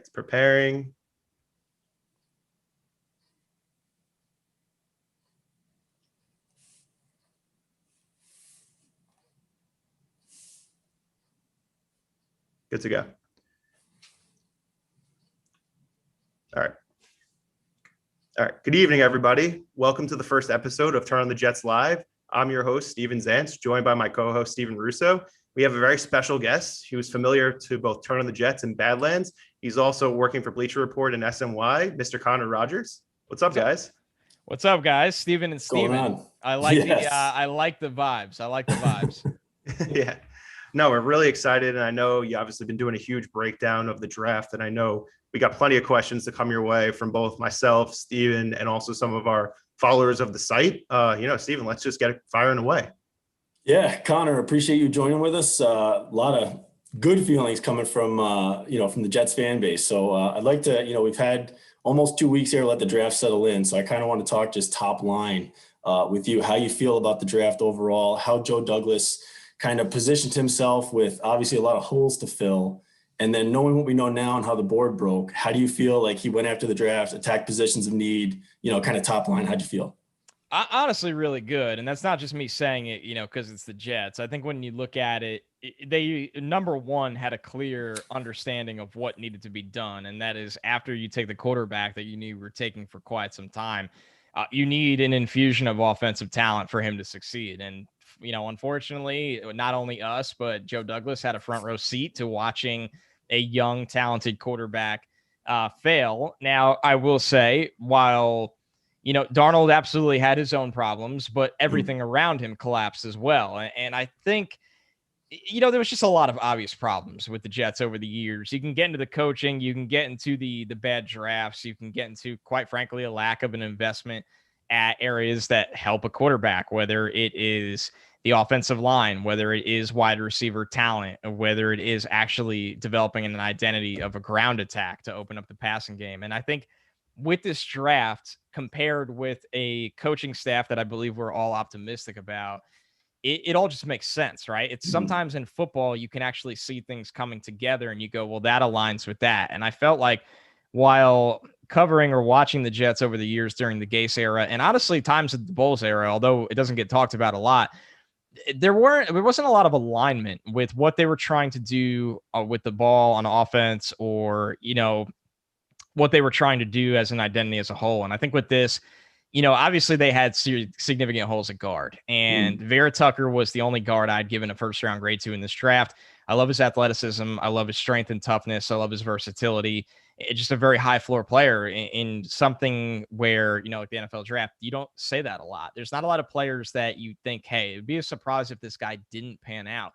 it's preparing. Good to go. All right. Good evening, everybody. Welcome to the first episode of Turn on the Jets Live. I'm your host, Steven Zantz, joined by my co-host, Steven Russo. We have a very special guest. He was familiar to both Turn on the Jets and Badlands. He's also working for Bleacher Report and SNY, Mr. Connor Rogers. What's up, guys? What's up, guys? Steven and Steven. I like the vibes. I like the vibes. Yeah. No, we're really excited. And I know you obviously been doing a huge breakdown of the draft. And I know we got plenty of questions to come your way from both myself, Steven, and also some of our followers of the site. Steven, let's just get it firing away. Yeah, Connor, appreciate you joining with us. A lot of good feelings coming from the Jets fan base. So I'd like to, we've had almost 2 weeks here to let the draft settle in. So I kind of want to talk just top line with you, how you feel about the draft overall, how Joe Douglas kind of positioned himself with obviously a lot of holes to fill. And then knowing what we know now and how the board broke, how do you feel like he went after the draft, attacked positions of need, kind of top line? How'd you feel? Honestly, really good. And that's not just me saying it, because it's the Jets. I think when you look at it, they, number one, had a clear understanding of what needed to be done. And that is after you take the quarterback that you knew were taking for quite some time, you need an infusion of offensive talent for him to succeed. And, unfortunately, not only us, but Joe Douglas had a front row seat to watching a young, talented quarterback fail. Now, I will say, while Darnold absolutely had his own problems, but everything around him collapsed as well. And I think, there was just a lot of obvious problems with the Jets over the years. You can get into the coaching, you can get into the bad drafts, you can get into, quite frankly, a lack of an investment at areas that help a quarterback, whether it is the offensive line, whether it is wide receiver talent, or whether it is actually developing an identity of a ground attack to open up the passing game. And I think with this draft, compared with a coaching staff that I believe we're all optimistic about, it all just makes sense, right? It's sometimes in football, you can actually see things coming together and you go, well, that aligns with that. And I felt like while covering or watching the Jets over the years during the Gase era, and honestly times of the Bulls era, although it doesn't get talked about a lot, there wasn't a lot of alignment with what they were trying to do with the ball on offense, or, what they were trying to do as an identity as a whole. And I think with this, obviously they had significant holes at guard, and Vera Tucker was the only guard I'd given a first round grade to in this draft. I love his athleticism. I love his strength and toughness. I love his versatility. It's just a very high floor player in something where, like the NFL draft, you don't say that a lot. There's not a lot of players that you think, hey, it'd be a surprise if this guy didn't pan out.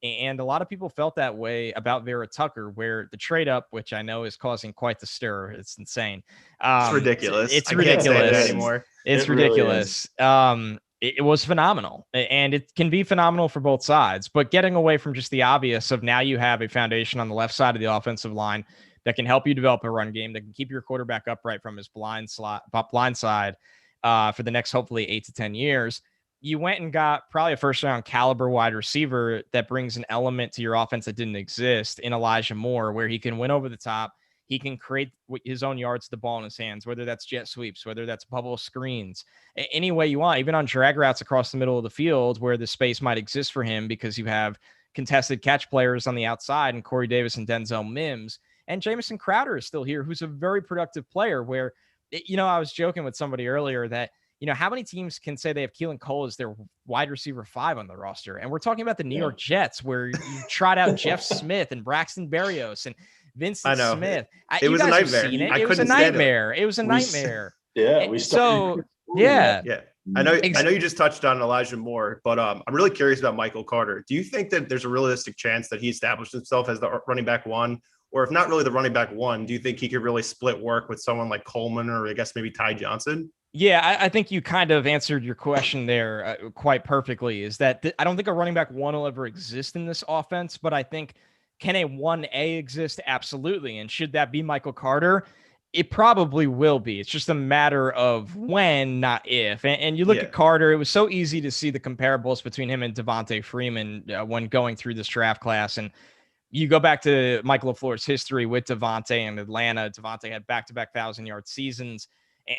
And a lot of people felt that way about Vera Tucker, where the trade up, which I know is causing quite the stir. It's insane. It's ridiculous. It's ridiculous. I can't say it anymore. It's ridiculous. Really it was phenomenal, and it can be phenomenal for both sides. But getting away from just the obvious of now you have a foundation on the left side of the offensive line that can help you develop a run game, that can keep your quarterback upright from his blind side for the next, hopefully, 8 to 10 years. You went and got probably a first-round caliber wide receiver that brings an element to your offense that didn't exist in Elijah Moore, where he can win over the top. He can create his own yards, the ball in his hands, whether that's jet sweeps, whether that's bubble screens, any way you want, even on drag routes across the middle of the field where the space might exist for him because you have contested catch players on the outside and Corey Davis and Denzel Mims. And Jameson Crowder is still here, who's a very productive player where, I was joking with somebody earlier that, how many teams can say they have Keelan Cole as their wide receiver 5 on the roster? And we're talking about the New York Jets, where you trot out Jeff Smith and Braxton Berrios and Vincent Smith. It was a nightmare. It was a nightmare. It was a nightmare. I know you just touched on Elijah Moore, but I'm really curious about Michael Carter. Do you think that there's a realistic chance that he established himself as the running back 1? Or if not really the running back 1, do you think he could really split work with someone like Coleman, or I guess maybe Ty Johnson? Yeah, I think you kind of answered your question there quite perfectly, is that I don't think a running back 1 will ever exist in this offense, but I think, can a 1A exist? Absolutely. And should that be Michael Carter? It probably will be. It's just a matter of when, not if. And you look at Carter, it was so easy to see the comparables between him and Devontae Freeman when going through this draft class. And you go back to Mike LaFleur's history with Devontae in Atlanta. Devontae had back-to-back 1,000-yard seasons,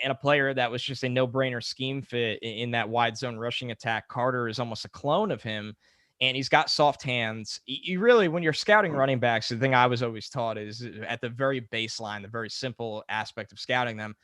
and a player that was just a no-brainer scheme fit in that wide zone rushing attack. Carter is almost a clone of him, and he's got soft hands. You really, when you're scouting running backs, the thing I was always taught is at the very baseline, the very simple aspect of scouting them,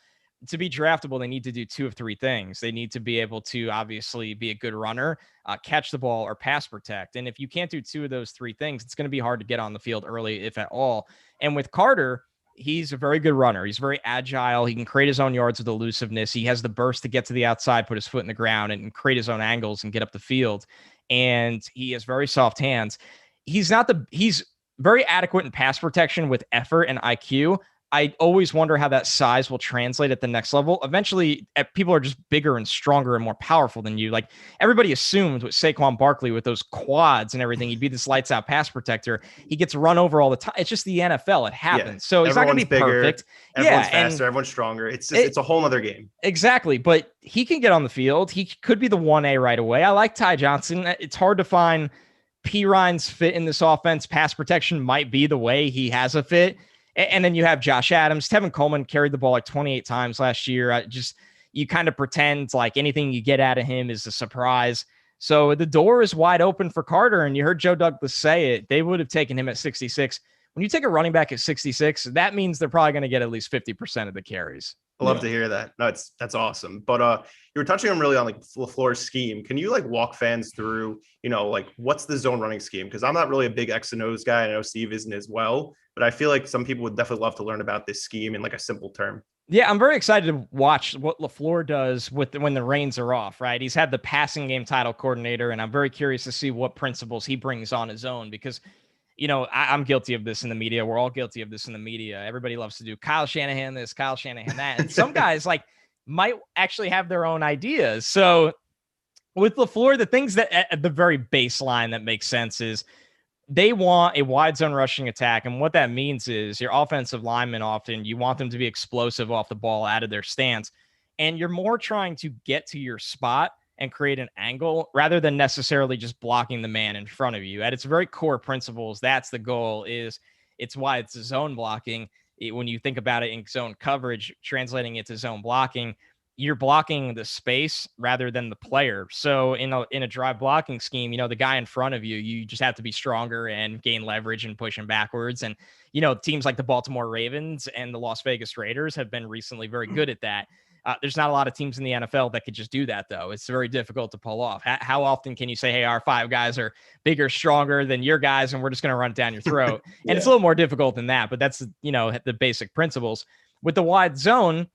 to be draftable, they need to do two of three things. They need to be able to obviously be a good runner, catch the ball, or pass protect. And if you can't do two of those three things, it's going to be hard to get on the field early, if at all. And with Carter, he's a very good runner. He's very agile. He can create his own yards with elusiveness. He has the burst to get to the outside, put his foot in the ground, and create his own angles and get up the field. And he has very soft hands. He's very adequate in pass protection with effort and IQ. I always wonder how that size will translate at the next level. Eventually, people are just bigger and stronger and more powerful than you. Like everybody assumed with Saquon Barkley, with those quads and everything, he'd be this lights out pass protector. He gets run over all the time. It's just the NFL. It happens. Yeah. So he's not going to be bigger, perfect. Everyone's faster. Everyone's stronger. It's a whole other game. Exactly. But he can get on the field. He could be the 1A right away. I like Ty Johnson. It's hard to find P. Ryan's fit in this offense. Pass protection might be the way he has a fit. And then you have Josh Adams. Tevin Coleman carried the ball like 28 times last year. You kind of pretend like anything you get out of him is a surprise. So the door is wide open for Carter. And you heard Joe Douglas say it. They would have taken him at 66. When you take a running back at 66, that means they're probably going to get at least 50% of the carries. I love to hear that. No, that's awesome. But you were touching on really on like LaFleur's scheme. Can you like walk fans through, like what's the zone running scheme? Because I'm not really a big X and O's guy. I know Steve isn't as well, but I feel like some people would definitely love to learn about this scheme in like a simple term. Yeah, I'm very excited to watch what LaFleur does when the reins are off, right? He's had the passing game title coordinator, and I'm very curious to see what principles he brings on his own because I'm guilty of this in the media. We're all guilty of this in the media. Everybody loves to do Kyle Shanahan this, Kyle Shanahan that. And some guys might actually have their own ideas. So with LaFleur, the things that at the very baseline that makes sense is they want a wide zone rushing attack. And what that means is your offensive linemen often, you want them to be explosive off the ball out of their stance. And you're more trying to get to your spot and create an angle rather than necessarily just blocking the man in front of you. At its very core principles, that's the goal. It's why it's zone blocking. When you think about it in zone coverage, translating it to zone blocking, you're blocking the space rather than the player. So in a drive blocking scheme, the guy in front of you, you just have to be stronger and gain leverage and push him backwards. And, teams like the Baltimore Ravens and the Las Vegas Raiders have been recently very good at that. There's not a lot of teams in the NFL that could just do that, though. It's very difficult to pull off. How often can you say, hey, our five guys are bigger, stronger than your guys, and we're just going to run it down your throat? And it's a little more difficult than that, but that's, the basic principles. With the wide zone,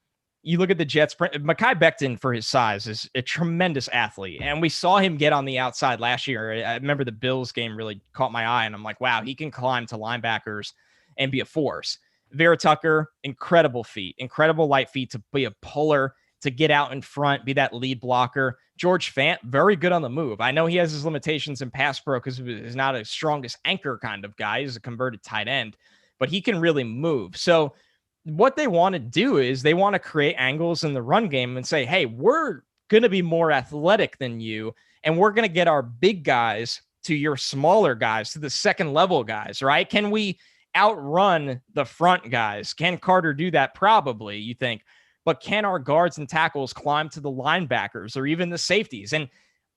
you look at the Jets. Mekhi Becton, for his size, is a tremendous athlete. And we saw him get on the outside last year. I remember the Bills game really caught my eye, and I'm like, wow, he can climb to linebackers and be a force. Vera Tucker, incredible feet, incredible light feet to be a puller, to get out in front, be that lead blocker. George Fant, very good on the move. I know he has his limitations in pass pro because he's not a strongest anchor kind of guy. He's a converted tight end, but he can really move. So what they want to do is they want to create angles in the run game and say, hey, we're going to be more athletic than you, and we're going to get our big guys to your smaller guys, to the second level guys, right? Can we outrun the front guys? Can Carter do that? Probably, you think. But can our guards and tackles climb to the linebackers or even the safeties? And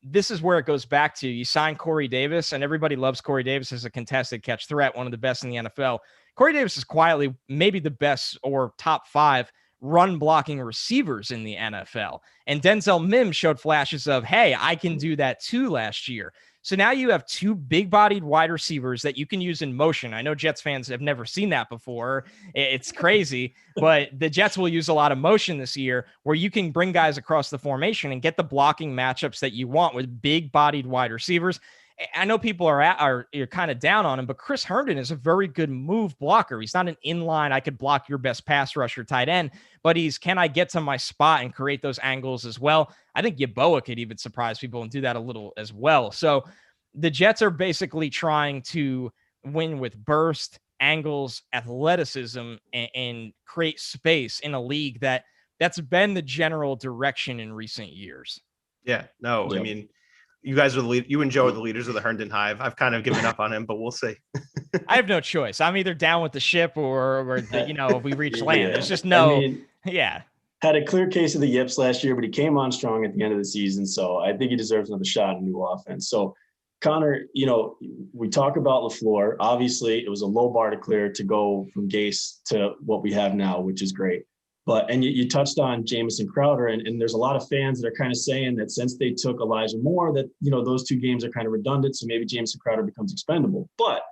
this is where it goes back to, you sign Corey Davis, and everybody loves Corey Davis as a contested catch threat, one of the best in the NFL. Corey Davis is quietly maybe the best or top 5 run blocking receivers in the NFL. And Denzel Mims showed flashes of, hey, I can do that too last year. So now you have 2 big-bodied wide receivers that you can use in motion. I know Jets fans have never seen that before. It's crazy, but the Jets will use a lot of motion this year where you can bring guys across the formation and get the blocking matchups that you want with big-bodied wide receivers. I know people are kind of down on him, but Chris Herndon is a very good move blocker. He's not an inline, I could block your best pass rusher tight end, but can I get to my spot and create those angles as well? I think Yeboah could even surprise people and do that a little as well. So the Jets are basically trying to win with burst, angles, athleticism, and create space in a league that's been the general direction in recent years. Yeah, no, Yep. I mean, you guys are the lead. You and Joe are the leaders of the Herndon Hive. I've kind of given up on him, but we'll see. I have no choice. I'm either down with the ship or if we reach land. There's just no. I mean, had a clear case of the yips last year, but he came on strong at the end of the season. So I think he deserves another shot at a new offense. So Connor, we talk about LaFleur. Obviously, it was a low bar to clear to go from Gase to what we have now, which is great. And you touched on Jameson Crowder, and there's a lot of fans that are kind of saying that since they took Elijah Moore, that, those two games are kind of redundant. So maybe Jameson Crowder becomes expendable. But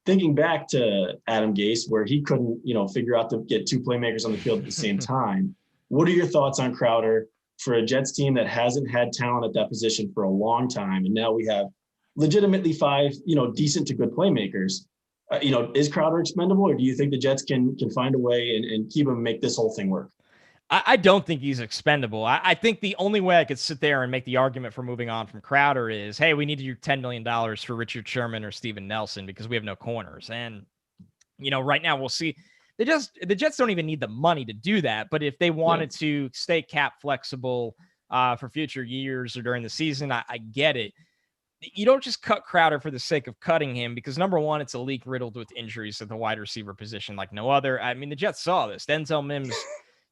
thinking back to Adam Gase, where he couldn't, figure out to get two playmakers on the field at the same time, what are your thoughts on Crowder for a Jets team that hasn't had talent at that position for a long time? And now we have legitimately five, decent to good playmakers. Is Crowder expendable, or do you think the Jets can find a way and keep him and make this whole thing work? I don't think he's expendable. I think the only way I could sit there and make the argument for moving on from Crowder is, hey, we need to do $10 million for Richard Sherman or Steven Nelson because we have no corners. And, right now we'll see. The Jets don't even need the money to do that. But if they wanted to stay cap flexible for future years or during the season, I get it. You don't just cut Crowder for the sake of cutting him because, number one, it's a league riddled with injuries at the wide receiver position like no other. I mean, the Jets saw this. Denzel Mims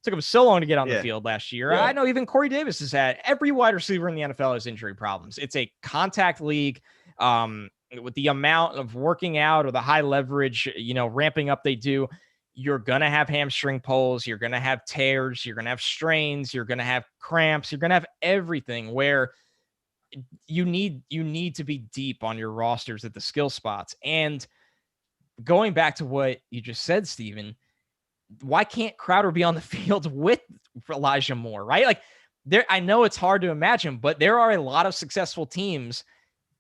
took him so long to get on the field last year. I know even Corey Davis has had every wide receiver in the NFL has injury problems. It's a contact league with the amount of working out or the high leverage, ramping up they do. You're going to have hamstring pulls. You're going to have tears. You're going to have strains. You're going to have cramps. You're going to have everything where you need to be deep on your rosters at the skill spots. And going back to what you just said, Steven, why can't Crowder be on the field with Elijah Moore, right? Like I know it's hard to imagine, but there are a lot of successful teams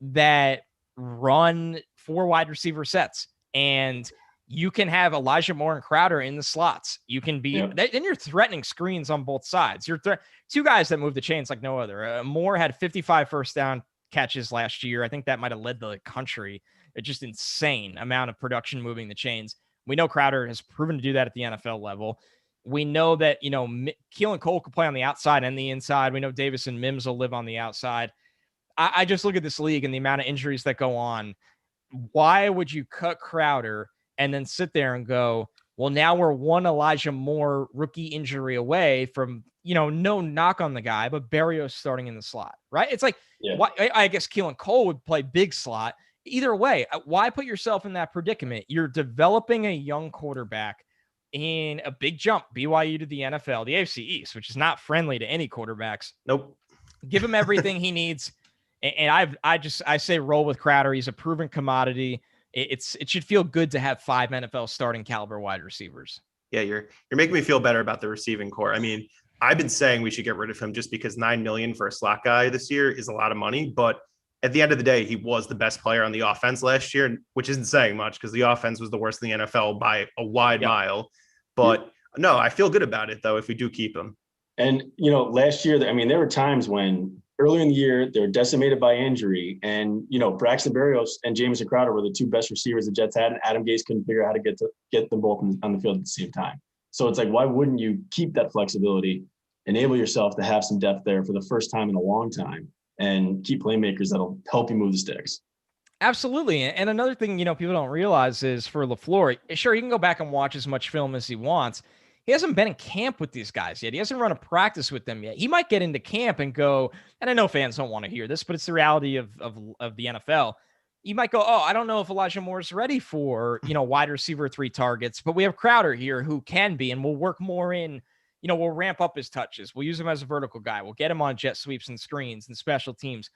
that run 4 wide receiver sets, and you can have Elijah Moore and Crowder in the slots. You can be, then you're threatening screens on both sides. You're two guys that move the chains like no other. Moore had 55 first down catches last year. I think that might have led the country. It's just insane amount of production moving the chains. We know Crowder has proven to do that at the NFL level. We know that, Keelan Cole could play on the outside and the inside. We know Davis and Mims will live on the outside. I just look at this league and the amount of injuries that go on. Why would you cut Crowder and then sit there and go, well, now we're one Elijah Moore rookie injury away from, no knock on the guy, but Berrios starting in the slot, right? It's like, why, I guess Keelan Cole would play big slot. Either way, why put yourself in that predicament? You're developing a young quarterback in a big jump, BYU to the NFL, the AFC East, which is not friendly to any quarterbacks. Nope. Give him everything he needs. And I say roll with Crowder. He's a proven commodity. It should feel good to have 5 NFL starting caliber wide receivers. Yeah, you're making me feel better about the receiving core. I mean, I've been saying we should get rid of him just because $9 million for a slot guy this year is a lot of money. But at the end of the day, he was the best player on the offense last year, which isn't saying much because the offense was the worst in the NFL by a wide mile. But no, I feel good about it, though, if we do keep him. And, last year, there were times when earlier in the year, they were decimated by injury. And, Braxton Berrios and Jameson Crowder were the 2 best receivers the Jets had. And Adam Gase couldn't figure out how to get them both on the field at the same time. So it's like, why wouldn't you keep that flexibility, enable yourself to have some depth there for the first time in a long time, and keep playmakers that'll help you move the sticks? Absolutely. And another thing, people don't realize is for LaFleur, sure, he can go back and watch as much film as he wants. He hasn't been in camp with these guys yet. He hasn't run a practice with them yet. He might get into camp and go, and I know fans don't want to hear this, but it's the reality of the NFL. You might go, oh, I don't know if Elijah Moore is ready for, wide receiver 3 targets, but we have Crowder here who can be, and we'll work more in, we'll ramp up his touches. We'll use him as a vertical guy. We'll get him on jet sweeps and screens and special teams.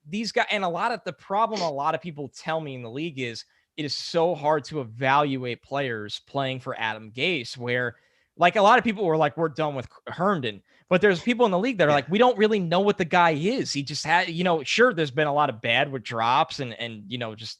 These guys, and a lot of people tell me in the league is it is so hard to evaluate players playing for Adam Gase, where like a lot of people were like, we're done with Herndon, but there's people in the league that are like, we don't really know what the guy is. He just had, sure, there's been a lot of bad with drops and just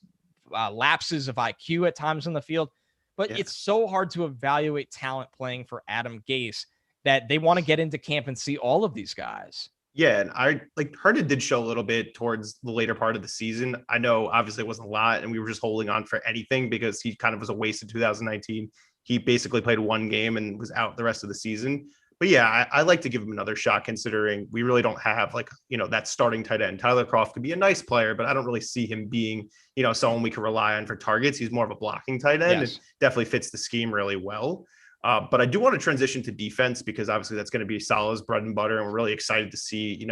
lapses of IQ at times on the field, but it's so hard to evaluate talent playing for Adam Gase that they want to get into camp and see all of these guys. Yeah, and I like Herndon did show a little bit towards the later part of the season. I know obviously it wasn't a lot, and we were just holding on for anything because he kind of was a waste in 2019. He basically played 1 game and was out the rest of the season. But yeah, I like to give him another shot considering we really don't have like, that starting tight end. Tyler Kroft could be a nice player, but I don't really see him being, someone we can rely on for targets. He's more of a blocking tight end and Yes. definitely fits the scheme really well. But I do want to transition to defense because obviously that's going to be Salah's bread and butter. And we're really excited to see,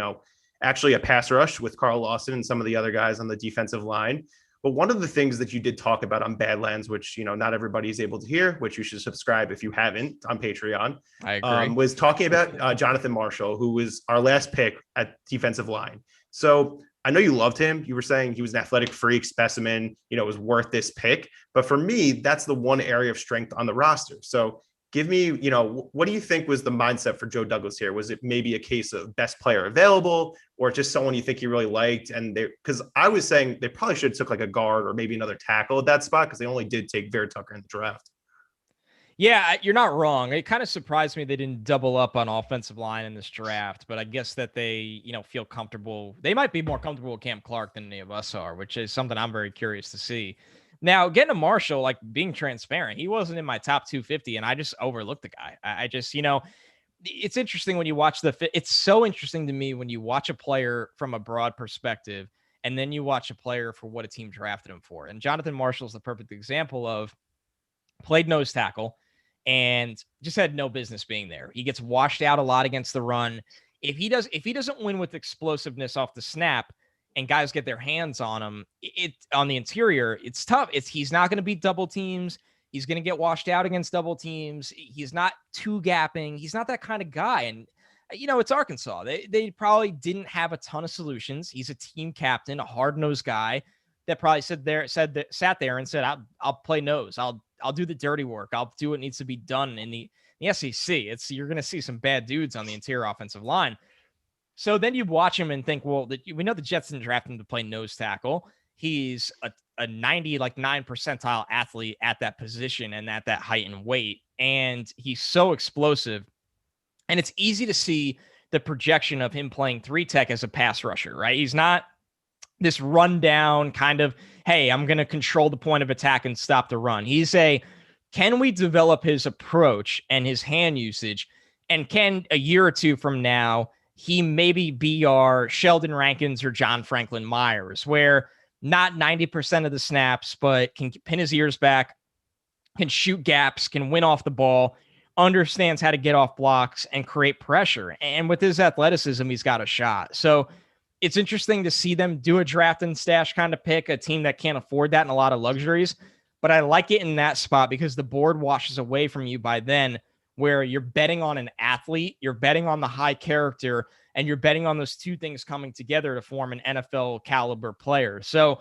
actually a pass rush with Carl Lawson and some of the other guys on the defensive line. But one of the things that you did talk about on Badlands, which, not everybody is able to hear, which you should subscribe if you haven't on Patreon, I agree. was talking about Jonathan Marshall, who was our last pick at defensive line. So I know you loved him. You were saying he was an athletic freak specimen, was worth this pick. But for me, that's the one area of strength on the roster. So give me, what do you think was the mindset for Joe Douglas here? Was it maybe a case of best player available or just someone you think you really liked? And because I was saying they probably should have took like a guard or maybe another tackle at that spot because they only did take Vera Tucker in the draft. Yeah, you're not wrong. It kind of surprised me they didn't double up on offensive line in this draft, but I guess that they, feel comfortable. They might be more comfortable with Cam Clark than any of us are, which is something I'm very curious to see. Now, getting to Marshall, like being transparent, he wasn't in my top 250, and I just overlooked the guy. I just, it's interesting when you watch it's so interesting to me when you watch a player from a broad perspective, and then you watch a player for what a team drafted him for. And Jonathan Marshall is the perfect example of played nose tackle and just had no business being there. He gets washed out a lot against the run. If he doesn't win with explosiveness off the snap, and guys get their hands on him, on the interior, it's tough. He's not going to beat double teams. He's going to get washed out against double teams. He's not two gapping. He's not that kind of guy. And, it's Arkansas. They probably didn't have a ton of solutions. He's a team captain, a hard-nosed guy that probably sat there and said, I'll play nose. I'll do the dirty work. I'll do what needs to be done in the SEC. You're going to see some bad dudes on the interior offensive line. So then you watch him and think, well, we know the Jets didn't draft him to play nose tackle. He's a 90, like 9 percentile athlete at that position and at that height and weight. And he's so explosive. And it's easy to see the projection of him playing 3-tech as a pass rusher, right? He's not this rundown kind of, hey, I'm going to control the point of attack and stop the run. Can we develop his approach and his hand usage? And can a year or two from now, he maybe be our Sheldon Rankins or John Franklin Myers, where not 90% of the snaps, but can pin his ears back, can shoot gaps, can win off the ball, understands how to get off blocks and create pressure. And with his athleticism, he's got a shot. So it's interesting to see them do a draft and stash kind of pick, a team that can't afford that and a lot of luxuries. But I like it in that spot because the board washes away from you by then, where you're betting on an athlete, you're betting on the high character, and you're betting on those two things coming together to form an NFL caliber player. So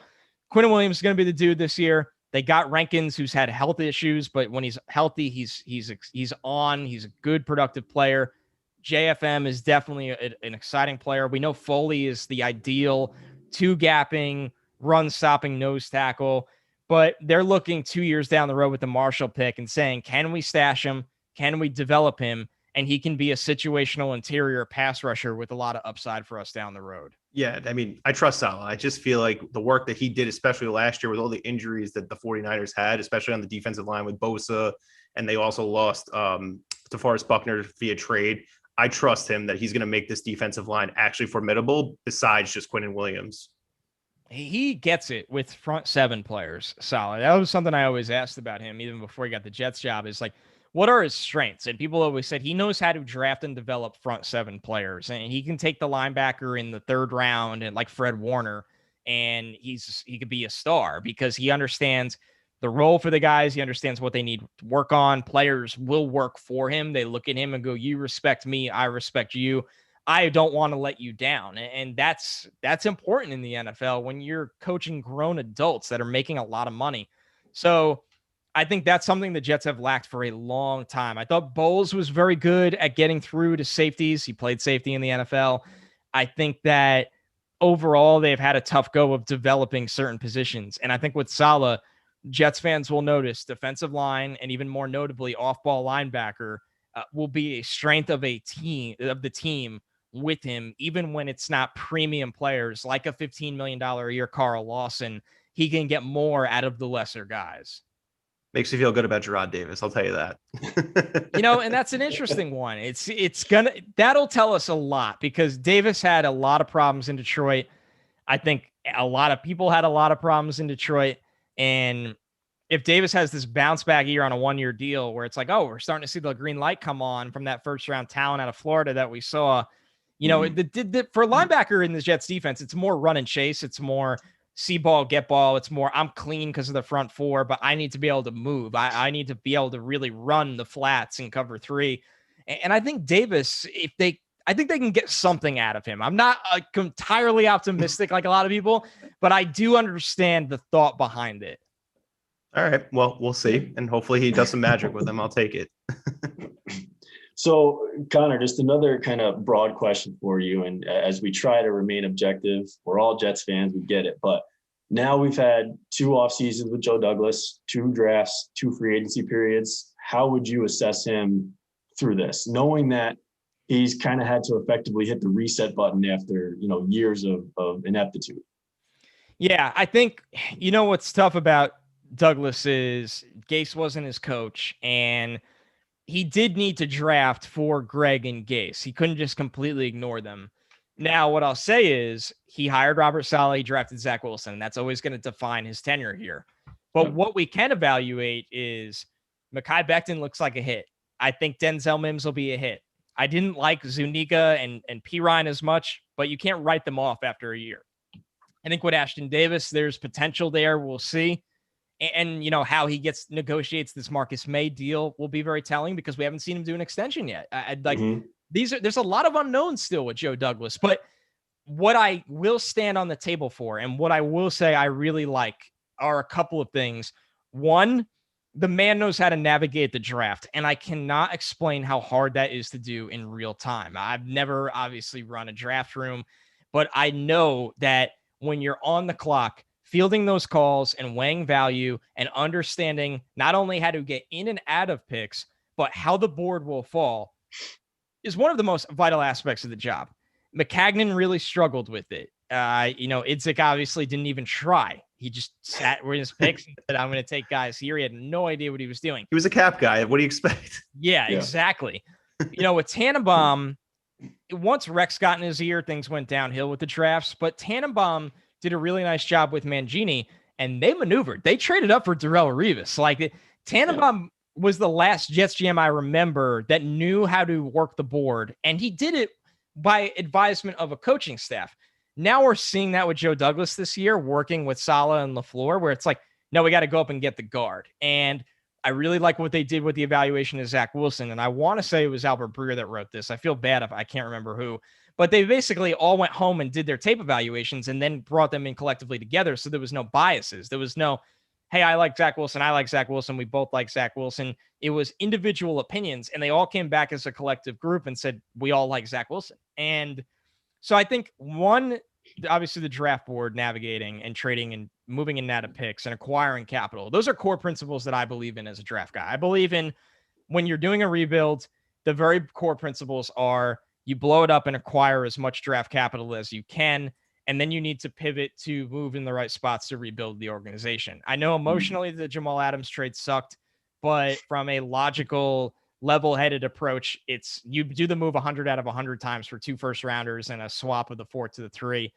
Quinnen Williams is going to be the dude this year. They got Rankins, who's had health issues, but when he's healthy, he's on. He's a good, productive player. JFM is definitely an exciting player. We know Foley is the ideal two-gapping, run-stopping nose tackle, but they're looking 2 years down the road with the Marshall pick and saying, can we stash him? Can we develop him? And he can be a situational interior pass rusher with a lot of upside for us down the road. Yeah, I mean, I trust Salah. I just feel like the work that he did, especially last year with all the injuries that the 49ers had, especially on the defensive line with Bosa, and they also lost DeForest Buckner via trade. I trust him that he's going to make this defensive line actually formidable besides just Quinnen Williams. He gets it with front seven players, Salah. That was something I always asked about him, even before he got the Jets job, is like, what are his strengths? And people always said he knows how to draft and develop front seven players. And he can take the linebacker in the third round and like Fred Warner, and he could be a star because he understands the role for the guys. He understands what they need to work on. Players will work for him. They look at him and go, you respect me, I respect you. I don't want to let you down. And that's important in the NFL when you're coaching grown adults that are making a lot of money. So I think that's something the Jets have lacked for a long time. I thought Bowles was very good at getting through to safeties. He played safety in the NFL. I think that overall they've had a tough go of developing certain positions. And I think with Salah, Jets fans will notice defensive line and even more notably off-ball linebacker will be a strength of the team with him, even when it's not premium players like a $15 million a year Carl Lawson. He can get more out of the lesser guys. Makes me feel good about Gerard Davis. I'll tell you that. And that's an interesting one. That'll tell us a lot because Davis had a lot of problems in Detroit. I think a lot of people had a lot of problems in Detroit. And if Davis has this bounce back year on a 1-year deal where it's like, oh, we're starting to see the green light come on from that first round talent out of Florida that we saw, for a linebacker in the Jets defense, it's more run and chase. It's more see ball, get ball. It's more, I'm clean because of the front four, but I need to be able to move. I need to be able to really run the flats in cover 3. And I think Davis, I think they can get something out of him. I'm not entirely optimistic like a lot of people, but I do understand the thought behind it. All right. Well, we'll see. And hopefully he does some magic with him. I'll take it. So, Connor, just another kind of broad question for you. And as we try to remain objective, we're all Jets fans, we get it. But now we've had 2 off seasons with Joe Douglas, 2 drafts, 2 free agency periods. How would you assess him through this, knowing that he's kind of had to effectively hit the reset button after, years of ineptitude? Yeah, I think, what's tough about Douglas is Gase wasn't his coach, and he did need to draft for Greg and Gase. He couldn't just completely ignore them. Now, what I'll say is he hired Robert Saleh, he drafted Zach Wilson, and that's always going to define his tenure here. But what we can evaluate is Mekhi Becton looks like a hit. I think Denzel Mims will be a hit. I didn't like Zuniga and P. Ryan as much, but you can't write them off after a year. I think with Ashton Davis, there's potential there. We'll see. And how he negotiates this Marcus May deal will be very telling because we haven't seen him do an extension yet. There's a lot of unknowns still with Joe Douglas, but what I will stand on the table for and what I will say I really like are a couple of things. One, the man knows how to navigate the draft, and I cannot explain how hard that is to do in real time. I've never obviously run a draft room, but I know that when you're on the clock, fielding those calls and weighing value and understanding not only how to get in and out of picks, but how the board will fall is one of the most vital aspects of the job. McCagnon really struggled with it. Idzik obviously didn't even try. He just sat with his picks and said, I'm going to take guys here. He had no idea what he was doing. He was a cap guy. What do you expect? Yeah. Exactly. With Tannenbaum, once Rex got in his ear, things went downhill with the drafts, but Tannenbaum did a really nice job with Mangini, and they maneuvered. They traded up for Darrelle Revis. Tannenbaum was the last Jets GM I remember that knew how to work the board, and he did it by advisement of a coaching staff. Now we're seeing that with Joe Douglas this year, working with Saleh and LaFleur, where it's like, no, we got to go up and get the guard. And I really like what they did with the evaluation of Zach Wilson, and I want to say it was Albert Breer that wrote this. I feel bad if I can't remember who. But they basically all went home and did their tape evaluations and then brought them in collectively together. So there was no biases. There was no, hey, I like Zach Wilson. I like Zach Wilson. We both like Zach Wilson. It was individual opinions. And they all came back as a collective group and said, we all like Zach Wilson. And so I think one, obviously the draft board navigating and trading and moving in and out of picks and acquiring capital. Those are core principles that I believe in as a draft guy. I believe in when you're doing a rebuild, the very core principles are you blow it up and acquire as much draft capital as you can, and then you need to pivot to move in the right spots to rebuild the organization. I know emotionally the Jamal Adams trade sucked, but from a logical, level-headed approach, it's you do the move 100 out of 100 times for 2 first-rounders and a swap of the 4 to the 3,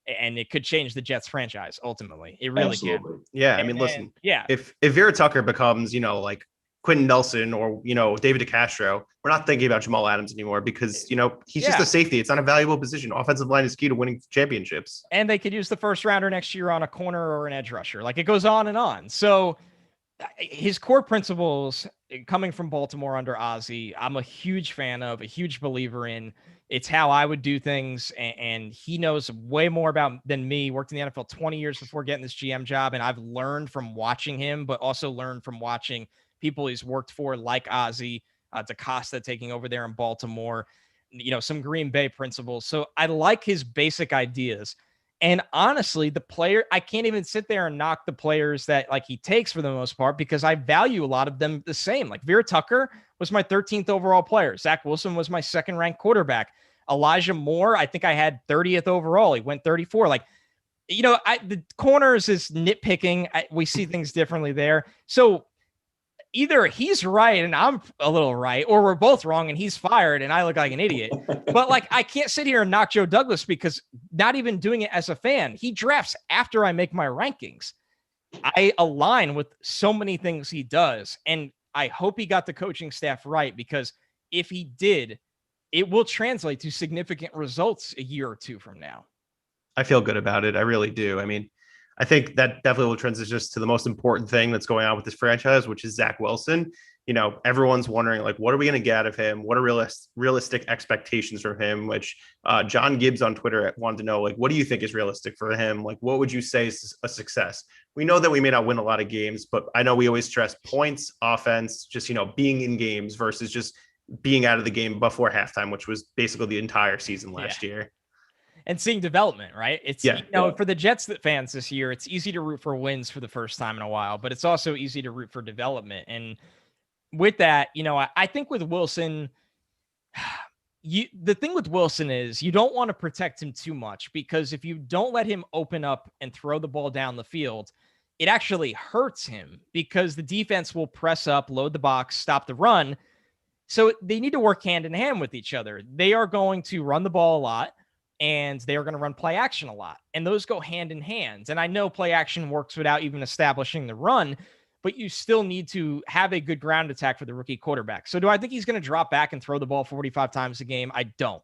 and it could change the Jets franchise ultimately. It really Absolutely. can. Yeah, I mean, listen. Yeah. If Vera Tucker becomes, like Quentin Nelson or, David DeCastro, we're not thinking about Jamal Adams anymore because, he's just a safety. It's not a valuable position. Offensive line is key to winning championships. And they could use the first rounder next year on a corner or an edge rusher. Like it goes on and on. So his core principles coming from Baltimore under Ozzie, I'm a huge fan of, a huge believer in. It's how I would do things. And he knows way more about than me. Worked in the NFL 20 years before getting this GM job. And I've learned from watching him, but also learned from watching people he's worked for like Ozzie, DaCosta taking over there in Baltimore, some Green Bay principles. So I like his basic ideas. And honestly, the player, I can't even sit there and knock the players that he takes for the most part because I value a lot of them the same. Like Vera Tucker was my 13th overall player. Zach Wilson was my 2nd ranked quarterback. Elijah Moore, I think I had 30th overall. He went 34. The corners is nitpicking. We see things differently there. So either he's right and I'm a little right, or we're both wrong and he's fired and I look like an idiot. But like, I can't sit here and knock Joe Douglas because not even doing it as a fan, he drafts after I make my rankings. I align with so many things he does. And I hope he got the coaching staff right, because if he did, it will translate to significant results a year or two from now. I feel good about it. I really do. I mean, I think that definitely will transition us to the most important thing that's going on with this franchise, which is Zach Wilson. You know, everyone's wondering, like, what are we going to get of him? What are realistic expectations from him? Which John Gibbs on Twitter wanted to know, like, what do you think is realistic for him? Like, what would you say is a success? We know that we may not win a lot of games, but I know we always stress points, offense, just, you know, being in games versus just being out of the game before halftime, which was basically the entire season last year. And seeing development, right? It's, for the Jets fans this year, it's easy to root for wins for the first time in a while, but it's also easy to root for development. And with that, you know, I think with Wilson, the thing with Wilson is you don't want to protect him too much, because if you don't let him open up and throw the ball down the field, it actually hurts him, because the defense will press up, load the box, stop the run. So they need to work hand in hand with each other. They are going to run the ball a lot, and they are going to run play action a lot. And those go hand in hand. And I know play action works without even establishing the run, but you still need to have a good ground attack for the rookie quarterback. So do I think he's going to drop back and throw the ball 45 times a game? I don't.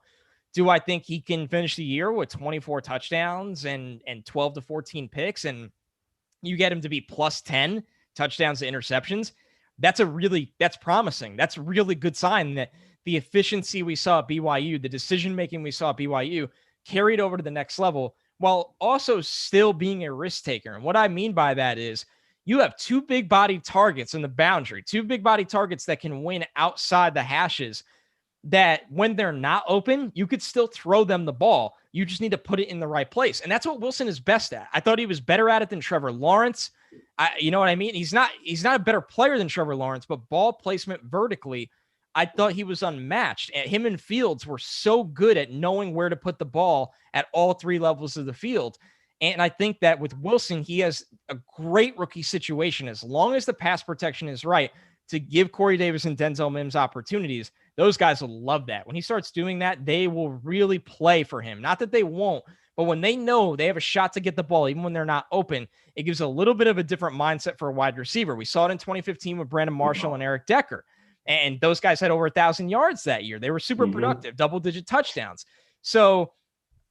Do I think he can finish the year with 24 touchdowns and 12 to 14 picks, and you get him to be plus 10 touchdowns to interceptions? That's promising. That's a really good sign that the efficiency we saw at BYU, the decision-making we saw at BYU, carried over to the next level, while also still being a risk taker. And what I mean by that is you have two big body targets in the boundary, two big body targets that can win outside the hashes, that when they're not open, you could still throw them the ball. You just need to put it in the right place. And that's what Wilson is best at. I thought he was better at it than Trevor Lawrence. You know what I mean? He's not a better player than Trevor Lawrence, but ball placement vertically, I thought he was unmatched. And him and Fields were so good at knowing where to put the ball at all three levels of the field. And I think that with Wilson, he has a great rookie situation, as long as the pass protection is right, to give Corey Davis and Denzel Mims opportunities. Those guys will love that. When he starts doing that, they will really play for him. Not that they won't, but when they know they have a shot to get the ball, even when they're not open, it gives a little bit of a different mindset for a wide receiver. We saw it in 2015 with Brandon Marshall and Eric Decker. And those guys had over 1,000 yards that year. They were super productive, double-digit touchdowns. So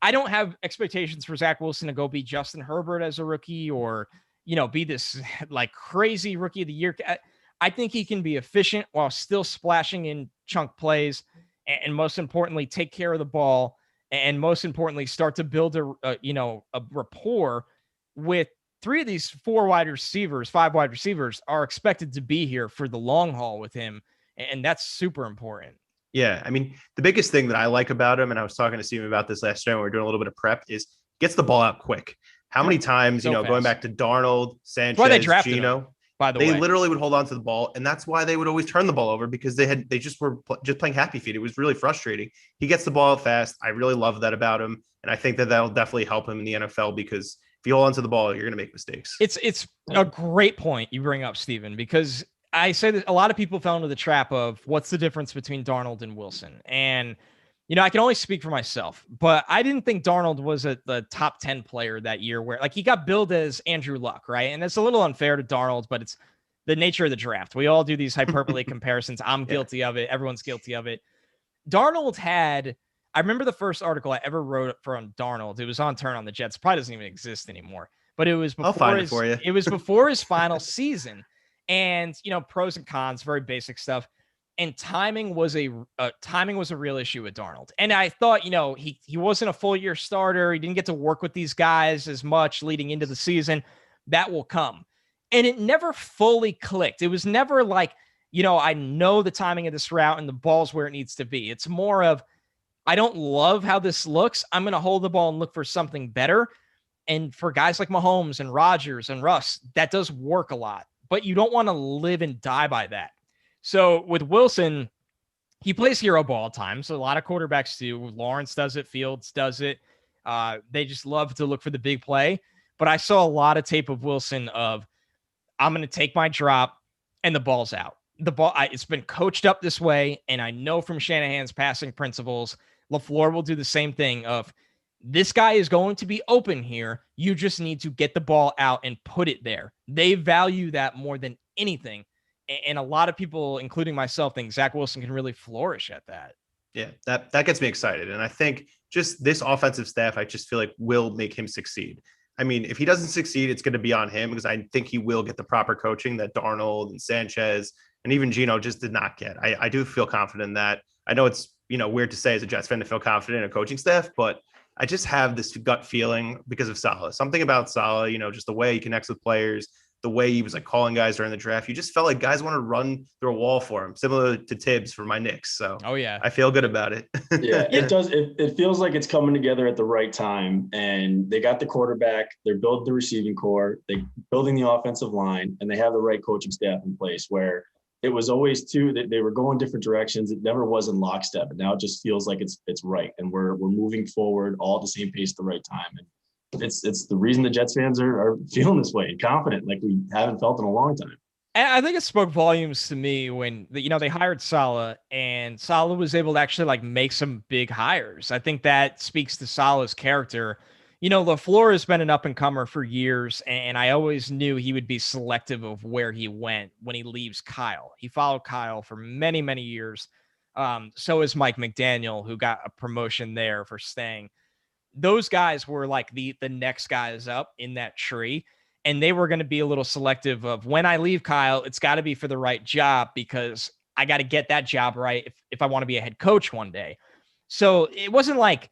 I don't have expectations for Zach Wilson to go be Justin Herbert as a rookie, or, you know, be this like crazy rookie of the year. I think he can be efficient while still splashing in chunk plays, and most importantly, take care of the ball, and most importantly, start to build a rapport with five wide receivers are expected to be here for the long haul with him. And that's super important. Yeah. I mean, the biggest thing that I like about him, and I was talking to Steven about this last night when we were doing a little bit of prep, is gets the ball out quick. How many times, going back to Darnold, Sanchez, Gino, by the way, they literally would hold on to the ball, and that's why they would always turn the ball over, because they just were just playing happy feet. It was really frustrating. He gets the ball out fast. I really love that about him, and I think that that'll definitely help him in the NFL, because if you hold on to the ball, you're going to make mistakes. It's a great point you bring up, Steven, because I say that a lot of people fell into the trap of what's the difference between Darnold and Wilson. And, I can only speak for myself, but I didn't think Darnold was the top 10 player that year, where like he got billed as Andrew Luck, right? And it's a little unfair to Darnold, but it's the nature of the draft. We all do these hyperbole comparisons. I'm guilty of it. Everyone's guilty of it. Darnold I remember the first article I ever wrote from Darnold. It was on Turn on the Jets. Probably doesn't even exist anymore, but it was before his final season. And, pros and cons, very basic stuff. And timing was a real issue with Darnold. And I thought, he wasn't a full year starter. He didn't get to work with these guys as much leading into the season. That will come. And it never fully clicked. It was never like, I know the timing of this route and the ball's where it needs to be. It's more of, I don't love how this looks. I'm going to hold the ball and look for something better. And for guys like Mahomes and Rodgers and Russ, that does work a lot. But you don't want to live and die by that. So with Wilson, he plays hero ball all the time. So a lot of quarterbacks do. Lawrence does it. Fields does it. They just love to look for the big play. But I saw a lot of tape of Wilson of, I'm going to take my drop, and the ball's out. It's been coached up this way, and I know from Shanahan's passing principles, LaFleur will do the same thing of, this guy is going to be open here. You just need to get the ball out and put it there. They value that more than anything. And a lot of people, including myself, think Zach Wilson can really flourish at that. Yeah, that gets me excited. And I think just this offensive staff, I just feel like will make him succeed. I mean, if he doesn't succeed, it's going to be on him, because I think he will get the proper coaching that Darnold and Sanchez and even Geno just did not get. I do feel confident in that. I know it's, weird to say as a Jets fan to feel confident in a coaching staff, but I just have this gut feeling because of Saleh. Something about Saleh, just the way he connects with players, the way he was like calling guys during the draft. You just felt like guys want to run through a wall for him, similar to Tibbs for my Knicks. So I feel good about it. Yeah, it does. It feels like it's coming together at the right time, and they got the quarterback. They're building the receiving core. They're building the offensive line, and they have the right coaching staff in place, where it was always that they were going different directions. It never was in lockstep, and now it just feels like it's right, and we're moving forward all at the same pace at the right time. And it's the reason the Jets fans are feeling this way and confident, like we haven't felt in a long time. And I think it spoke volumes to me when they hired Saleh, and Saleh was able to actually make some big hires. I think that speaks to Saleh's character. LaFleur has been an up-and-comer for years, and I always knew he would be selective of where he went when he leaves Kyle. He followed Kyle for many, many years. So is Mike McDaniel, who got a promotion there for staying. Those guys were like the next guys up in that tree, and they were going to be a little selective of, when I leave Kyle, it's got to be for the right job, because I got to get that job right if I want to be a head coach one day. So it wasn't like,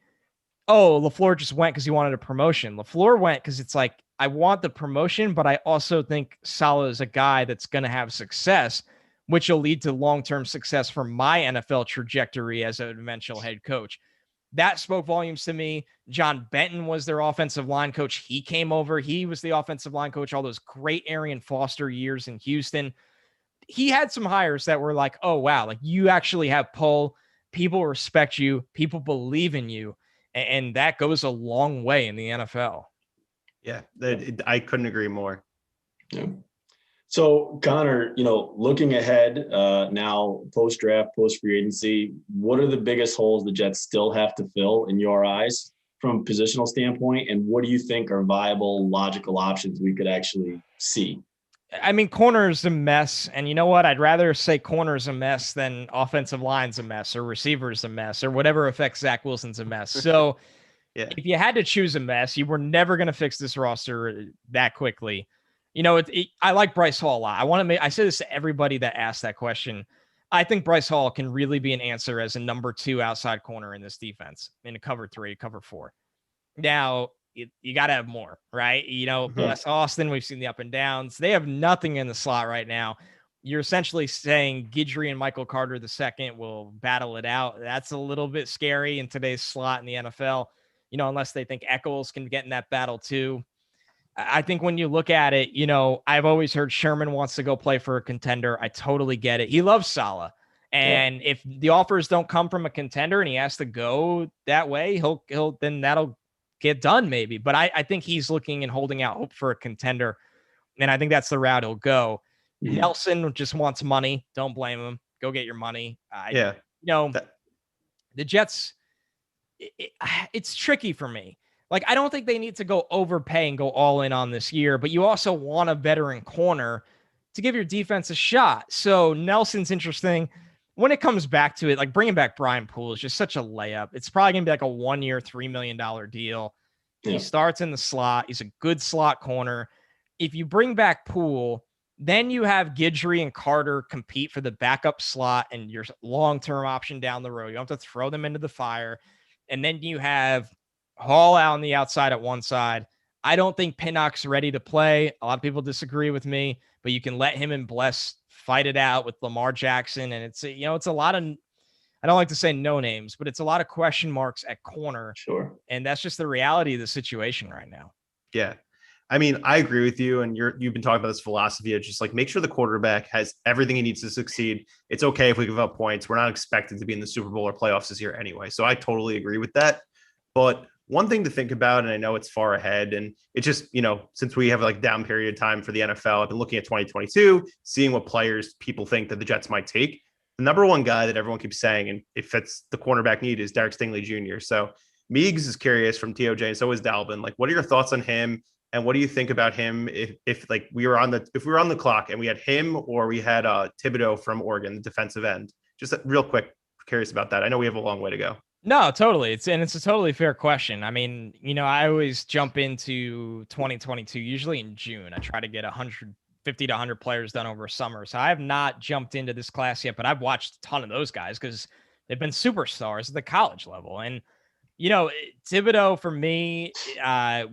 oh, LaFleur just went because he wanted a promotion. LaFleur went because it's like, I want the promotion, but I also think Saleh is a guy that's going to have success, which will lead to long-term success for my NFL trajectory as an eventual head coach. That spoke volumes to me. John Benton was their offensive line coach. He came over. He was the offensive line coach all those great Arian Foster years in Houston. He had some hires that were like, oh, wow, like you actually have pull. People respect you. People believe in you. And that goes a long way in the NFL. Yeah, I couldn't agree more. Yeah. So, Connor, looking ahead now, post-draft, post-free agency, what are the biggest holes the Jets still have to fill in your eyes from a positional standpoint? And what do you think are viable, logical options we could actually see? I mean, corner's a mess. And you know what? I'd rather say corner's a mess than offensive line's a mess or receivers a mess or whatever affects Zach Wilson's a mess. So yeah, if you had to choose a mess, you were never going to fix this roster that quickly. I like Bryce Hall a lot. I say this to everybody that asked that question. I think Bryce Hall can really be an answer as a number 2 outside corner in this defense, in a cover 3, cover 4. Now, you got to have more, right? Bless Austin. We've seen the up and downs. They have nothing in the slot right now. You're essentially saying Guidry and Michael Carter II will battle it out. That's a little bit scary in today's slot in the NFL, unless they think Eccles can get in that battle too. I think when you look at it, I've always heard Sherman wants to go play for a contender. I totally get it. He loves Saleh. And if the offers don't come from a contender and he has to go that way, then that'll get done maybe. But I think he's looking and holding out hope for a contender. And I think that's the route he'll go. Mm-hmm. Nelson just wants money. Don't blame him. Go get your money. The Jets, it's tricky for me. Like, I don't think they need to go overpay and go all in on this year, but you also want a veteran corner to give your defense a shot. So Nelson's interesting. When it comes back to it, like bringing back Brian Poole is just such a layup. It's probably going to be like a 1-year, $3 million deal. Yeah. He starts in the slot. He's a good slot corner. If you bring back Poole, then you have Guidry and Carter compete for the backup slot and your long-term option down the road. You don't have to throw them into the fire. And then you have Hall out on the outside at one side. I don't think Pinnock's ready to play. A lot of people disagree with me, but you can let him and Bless fight it out with Lamar Jackson. And it's a lot of, I don't like to say no names, but it's a lot of question marks at corner. Sure. And that's just the reality of the situation right now. Yeah. I mean, I agree with you. And you've been talking about this philosophy of just like, make sure the quarterback has everything he needs to succeed. It's okay if we give up points. We're not expected to be in the Super Bowl or playoffs this year anyway. So I totally agree with that. But one thing to think about, and I know it's far ahead, and it's just, since we have like down period of time for the NFL, I've been looking at 2022, seeing what players people think that the Jets might take. The number one guy that everyone keeps saying, and it fits the cornerback need, is Derek Stingley Jr. So Meigs is curious from TOJ, and so is Dalvin. Like, what are your thoughts on him? And what do you think about him if like we were on the clock and we had him or we had Thibodeau from Oregon, the defensive end? Just real quick, curious about that. I know we have a long way to go. No, totally. It's a totally fair question. I mean, I always jump into 2022, usually in June. I try to get 150 to 100 players done over summer. So I have not jumped into this class yet, but I've watched a ton of those guys because they've been superstars at the college level. And Thibodeau for me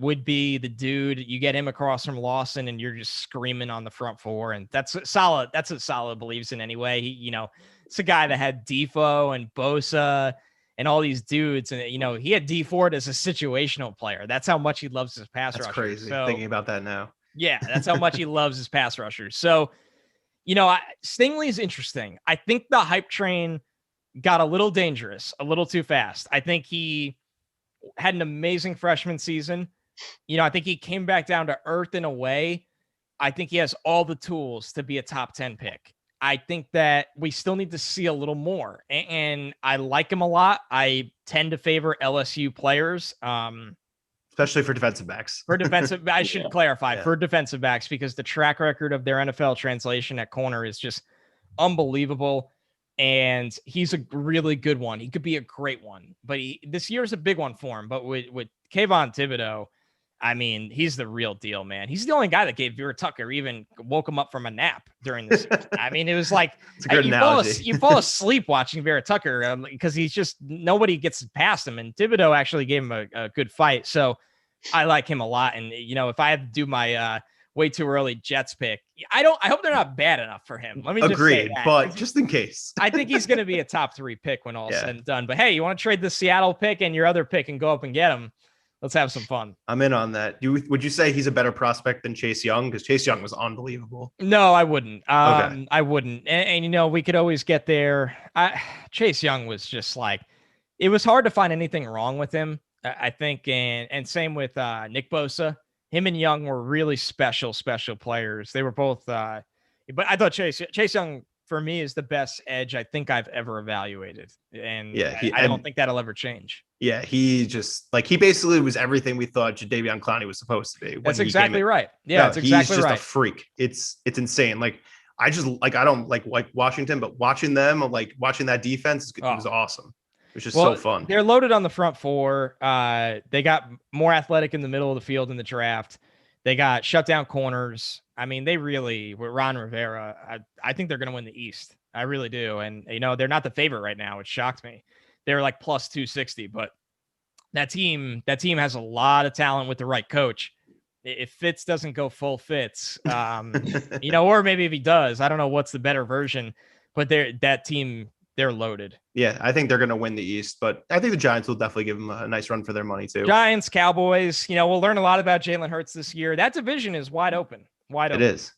would be the dude. You get him across from Lawson and you're just screaming on the front four. And that's solid. That's what Saleh believes in anyway. He, it's a guy that had Defoe and Bosa and all these dudes. And, he had D Ford as a situational player. That's how much he loves his pass rusher. That's crazy thinking about that now. Yeah, that's how much he loves his pass rushers. So, Stingley is interesting. I think the hype train got a little dangerous, a little too fast. I think he had an amazing freshman season. I think he came back down to earth in a way. I think he has all the tools to be a top 10 pick. I think that we still need to see a little more. And I like him a lot. I tend to favor LSU players. Especially for defensive backs. I should clarify, for defensive backs, because the track record of their NFL translation at corner is just unbelievable. And he's a really good one. He could be a great one, but this year's a big one for him. But with Kayvon Thibodeau, I mean, he's the real deal, man. He's the only guy that gave Vera Tucker even woke him up from a nap during this. I mean, it was like you fall asleep watching Vera Tucker because he's just nobody gets past him. And Thibodeau actually gave him a good fight. So I like him a lot. And, if I had to do my way too early Jets pick, I hope they're not bad enough for him. Let me just say that. But just in case. I think he's going to be a top 3 pick when all's said and done. But hey, you want to trade the Seattle pick and your other pick and go up and get him? Let's have some fun. I'm in on that. Would you say he's a better prospect than Chase Young? Because Chase Young was unbelievable. No, I wouldn't. Okay. I wouldn't. And we could always get there. Chase Young was just like, it was hard to find anything wrong with him, I think. And same with Nick Bosa. Him and Young were really special players. They were both, but I thought Chase Young for me is the best edge I think I've ever evaluated. And I don't think that'll ever change. Yeah, he just he basically was everything we thought Jadeveon Clowney was supposed to be. That's exactly right. Yeah, that's exactly right. He's just a freak. It's insane. I just I don't like Washington, but watching them, watching that defense, it was awesome. It was just so fun. They're loaded on the front four. They got more athletic in the middle of the field in the draft. They got shutdown corners. I mean, they really, with Ron Rivera, I think they're going to win the East. I really do. And, they're not the favorite right now. It shocked me. They're like plus 260, but that team has a lot of talent with the right coach. If Fitz doesn't go full Fitz, or maybe if he does, I don't know what's the better version, but they're loaded. Yeah, I think they're going to win the East, but I think the Giants will definitely give them a nice run for their money too. Giants, Cowboys, we'll learn a lot about Jalen Hurts this year. That division is wide open. It is.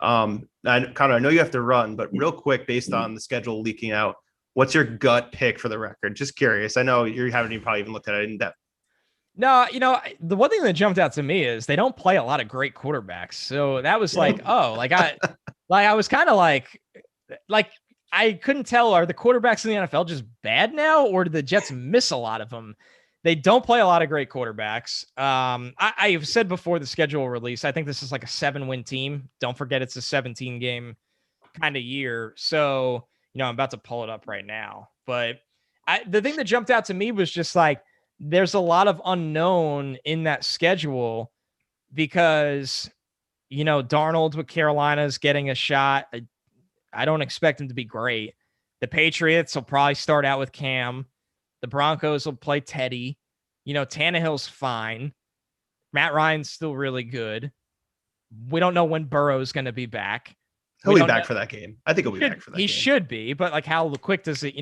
Connor, I know you have to run, but real quick, based on the schedule leaking out, what's your gut pick for the record? Just curious. I know you haven't probably even looked at it in depth. No, the one thing that jumped out to me is they don't play a lot of great quarterbacks. So that was I was kind of like I couldn't tell, are the quarterbacks in the NFL just bad now, or did the Jets miss a lot of them? They don't play a lot of great quarterbacks. I've said before the schedule release, I think this is like a 7-win team. Don't forget it's a 17-game kind of year. So, I'm about to pull it up right now. But the thing that jumped out to me was just there's a lot of unknown in that schedule because, Darnold with Carolina is getting a shot. I don't expect him to be great. The Patriots will probably start out with Cam. The Broncos will play Teddy. Tannehill's fine. Matt Ryan's still really good. We don't know when Burrow's going to be back. He'll be back for that game. I think he'll be back for that game. He should be, but how quick does it,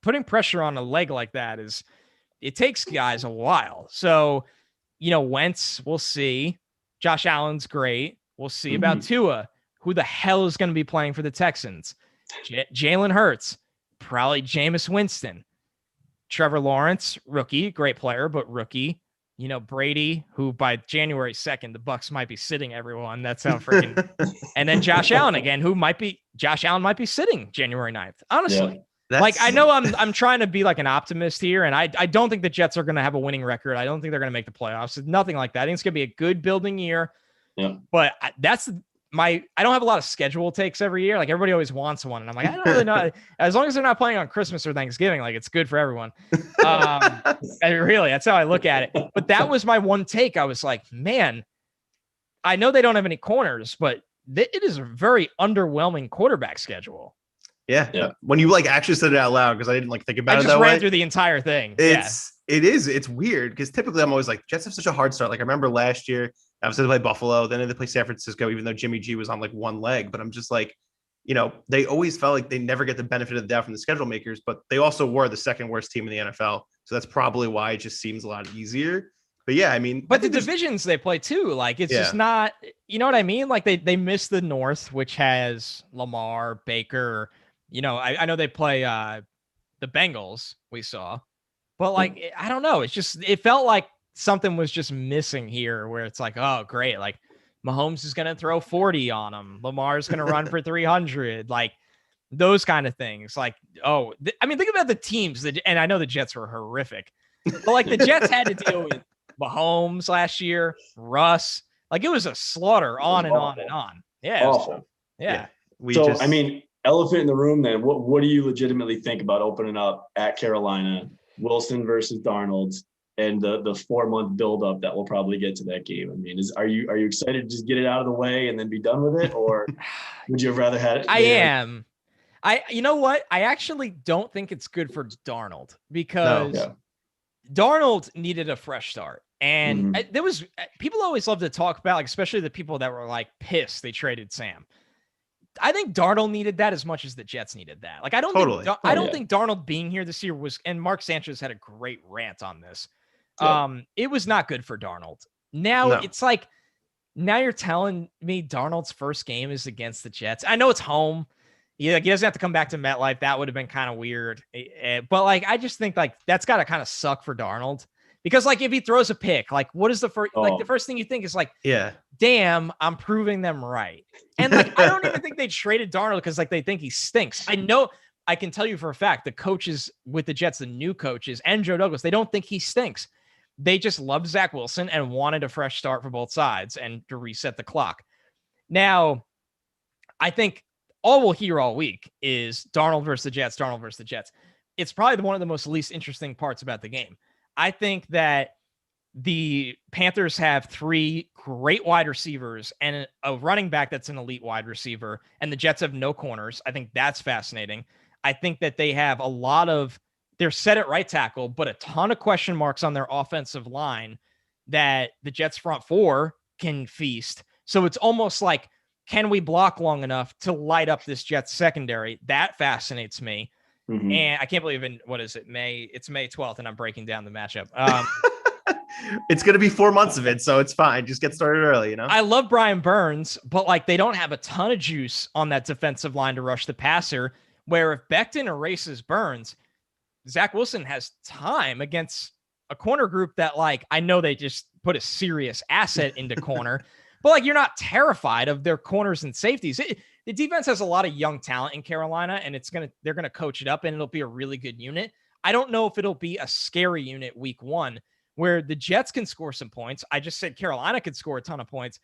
putting pressure on a leg like that it takes guys a while. So, Wentz, we'll see. Josh Allen's great. We'll see about Tua. Who the hell is going to be playing for the Texans? Jalen Hurts, probably Jameis Winston. Trevor Lawrence, rookie, great player, but rookie. Brady, who by January 2nd, the Bucs might be sitting everyone. That's how freaking. And then Josh Allen again, Josh Allen might be sitting January 9th. Honestly, I know I'm trying to be like an optimist here, and I don't think the Jets are going to have a winning record. I don't think they're going to make the playoffs. It's nothing like that. I think it's going to be a good building year. Yeah. But I don't have a lot of schedule takes every year. Like everybody always wants one. And I'm like, I don't really know. As long as they're not playing on Christmas or Thanksgiving, like it's good for everyone. Really, that's how I look at it. But that was my one take. I was like, man, I know they don't have any corners, but it is a very underwhelming quarterback schedule. Yeah. When you actually said it out loud, because I didn't think about it that way. I just ran through the entire thing. It's weird because typically I'm always like, Jets have such a hard start. Like I remember last year, obviously they play Buffalo, then they play San Francisco, even though Jimmy G was on one leg. But I'm just like, they always felt like they never get the benefit of the doubt from the schedule makers, but they also were the second worst team in the NFL. So that's probably why it just seems a lot easier. But yeah, I mean, but the divisions they play too, it's just not, you know what I mean? Like they miss the North, which has Lamar, Baker. I know they play the Bengals we saw, but I don't know. It felt like something was just missing here where it's like, oh, great. Like Mahomes is going to throw 40 on him. Lamar's going to run for 300. Like those kind of things. Like, think about the teams and I know the Jets were horrific, but the Jets had to deal with Mahomes last year, Russ. It was a slaughter on and on and on. Yeah. Awful. Yeah. Elephant in the room then, what do you legitimately think about opening up at Carolina, Wilson versus Darnold, and the 4-month buildup that we'll probably get to that game? I mean, are you excited to just get it out of the way and then be done with it, or would you have rather had it? I am. You know what? I actually don't think it's good for Darnold because Darnold needed a fresh start. And there was people always love to talk about, especially the people that were pissed they traded Sam. I think Darnold needed that as much as the Jets needed that. I don't think Darnold being here this year and Mark Sanchez had a great rant on this. It was not good for Darnold. Now it's now you're telling me Darnold's first game is against the Jets. I know it's home. He doesn't have to come back to MetLife. That would have been kind of weird. But I just think that's got to kind of suck for Darnold. Because if he throws a pick, what is the first the first thing you think is damn, I'm proving them right. And I don't even think they traded Darnold because they think he stinks. I know I can tell you for a fact the coaches with the Jets, the new coaches and Joe Douglas, they don't think he stinks. They just love Zach Wilson and wanted a fresh start for both sides and to reset the clock. Now, I think all we'll hear all week is Darnold versus the Jets, Darnold versus the Jets. It's probably one of the most least interesting parts about the game. I think that the Panthers have 3 great wide receivers and a running back that's an elite wide receiver, and the Jets have no corners. I think that's fascinating. I think that they have they're set at right tackle, but a ton of question marks on their offensive line that the Jets front 4 can feast. So it's almost can we block long enough to light up this Jets secondary? That fascinates me. And I can't believe it's May 12th and I'm breaking down the matchup. It's going to be 4 months of it, so it's fine. Just get started early, I love Brian Burns, but they don't have a ton of juice on that defensive line to rush the passer, where if Becton erases Burns, Zach Wilson has time against a corner group that I know they just put a serious asset into corner, but you're not terrified of their corners and safeties. The defense has a lot of young talent in Carolina, and they're going to coach it up, and it'll be a really good unit. I don't know if it'll be a scary unit week 1 where the Jets can score some points. I just said Carolina could score a ton of points.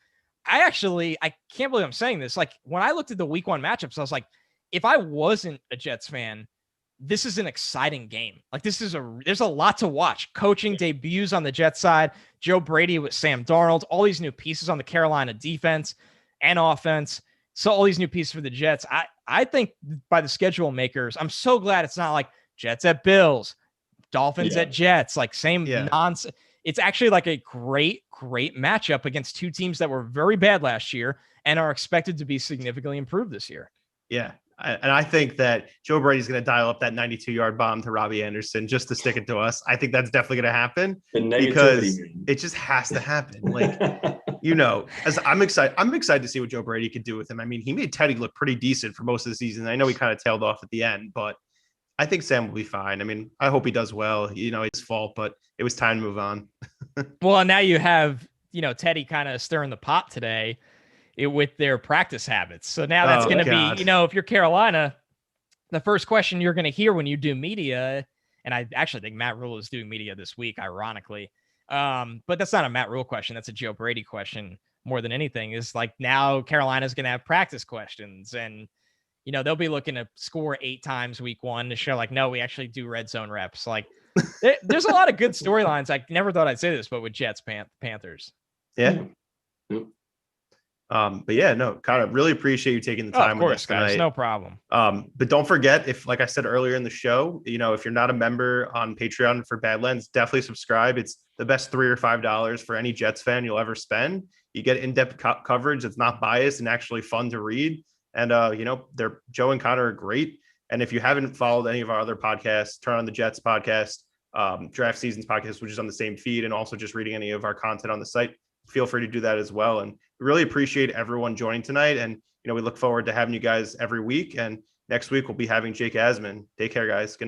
I can't believe I'm saying this. When I looked at the week 1 matchups, I was like, if I wasn't a Jets fan, this is an exciting game. There's a lot to watch. Coaching debuts on the Jets side, Joe Brady with Sam Darnold, all these new pieces on the Carolina defense and offense. So all these new pieces for the Jets. I think by the schedule makers, I'm so glad it's not Jets at Bills, Dolphins at Jets, same nonsense. It's actually a great matchup against 2 teams that were very bad last year and are expected to be significantly improved this year. Yeah. And I think that Joe Brady's going to dial up that 92-yard bomb to Robbie Anderson just to stick it to us. I think that's definitely going to happen because it just has to happen. As I'm excited to see what Joe Brady could do with him. I mean, he made Teddy look pretty decent for most of the season. I know he kind of tailed off at the end, but I think Sam will be fine. I mean, I hope he does well. It's his fault, but it was time to move on. Well, now you have, Teddy kind of stirring the pot today with their practice habits. So now that's going to be, if you're Carolina, the first question you're going to hear when you do media, and I actually think Matt Rule is doing media this week, ironically. But that's not a Matt Rule question. That's a Joe Brady question more than anything. Is like now Carolina's going to have practice questions, and they'll be looking to score 8 times week 1 to show like, no, we actually do red zone reps. Like there's a lot of good storylines. I never thought I'd say this, but with Jets Panthers. Yeah. But yeah, no, Connor, really appreciate you taking the time of course, with us tonight. Guys, no problem. But don't forget, like I said earlier in the show, if you're not a member on Patreon for Badlands, definitely subscribe. It's the best $3 or $5 for any Jets fan you'll ever spend. You get in-depth coverage. It's not biased and actually fun to read. And, Joe and Connor are great. And if you haven't followed any of our other podcasts, Turn on the Jets podcast, Draft Seasons podcast, which is on the same feed, and also just reading any of our content on the site, feel free to do that as well. And we really appreciate everyone joining tonight. And, we look forward to having you guys every week. And next week we'll be having Jake Asman. Take care, guys. Good night.